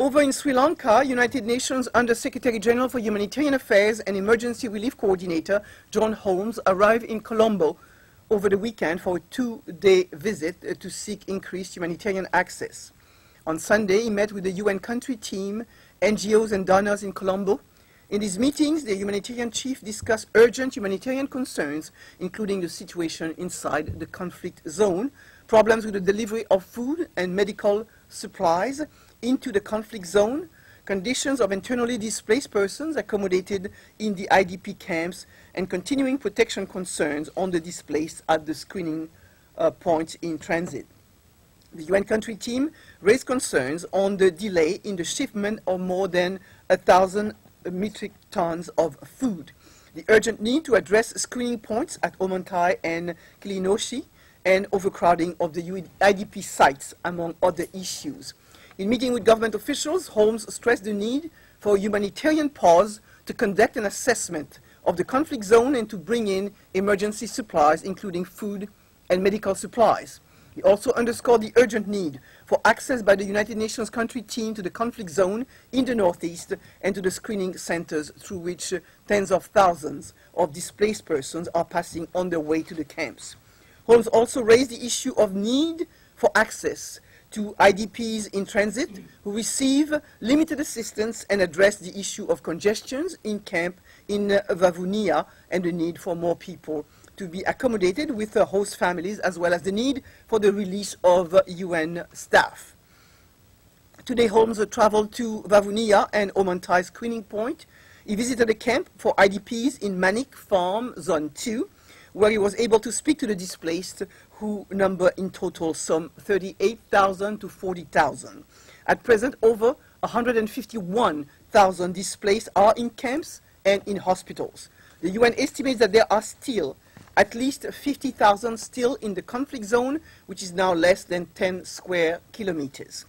Over in Sri Lanka, United Nations Under-Secretary General for Humanitarian Affairs and Emergency Relief Coordinator John Holmes arrived in Colombo over the weekend for a two-day visit to seek increased humanitarian access. On Sunday, he met with the UN country team, NGOs and donors in Colombo. In these meetings, the Humanitarian Chief discussed urgent humanitarian concerns, including the situation inside the conflict zone, problems with the delivery of food and medical supplies into the conflict zone, conditions of internally displaced persons accommodated in the IDP camps, and continuing protection concerns on the displaced at the screening points in transit. The UN country team raised concerns on the delay in the shipment of more than 1,000 metric tons of food, the urgent need to address screening points at Omanthai and Kilinochchi, and overcrowding of the IDP sites, among other issues. In meeting with government officials, Holmes stressed the need for a humanitarian pause to conduct an assessment of the conflict zone and to bring in emergency supplies, including food and medical supplies. He also underscored the urgent need for access by the United Nations country team to the conflict zone in the northeast and to the screening centers through which tens of thousands of displaced persons are passing on their way to the camps. Holmes also raised the issue of need for access to IDPs in transit who receive limited assistance and addressed the issue of congestions in camp in Vavunia and the need for more people to be accommodated with host families, as well as the need for the release of UN staff. Today, Holmes traveled to Vavunia and Omanthai screening point. He visited a camp for IDPs in Manik Farm, Zone 2, where he was able to speak to the displaced, who number in total some 38,000 to 40,000. At present, over 151,000 displaced are in camps and in hospitals. The UN estimates that there are still at least 50,000 still in the conflict zone, which is now less than 10 square kilometers.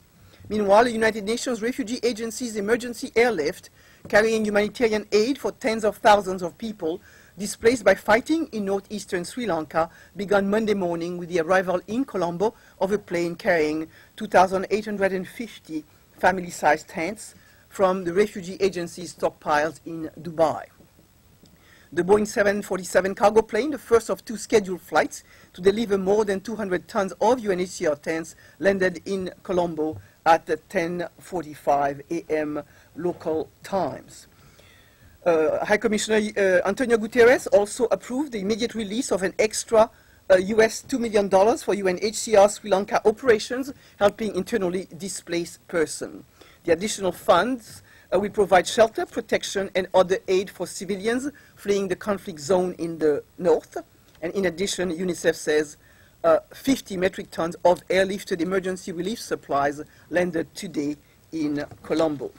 Meanwhile, the United Nations Refugee Agency's emergency airlift carrying humanitarian aid for tens of thousands of people displaced by fighting in northeastern Sri Lanka began Monday morning with the arrival in Colombo of a plane carrying 2,850 family-sized tents from the refugee agency's stockpiles in Dubai. The Boeing 747 cargo plane, the first of two scheduled flights to deliver more than 200 tons of UNHCR tents, landed in Colombo at 10:45 a.m. local times. High Commissioner Antonio Guterres also approved the immediate release of an extra US $2 million for UNHCR Sri Lanka operations helping internally displaced persons. The additional funds will provide shelter, protection, and other aid for civilians fleeing the conflict zone in the north. And in addition, UNICEF says 50 metric tons of airlifted emergency relief supplies landed today in Colombo.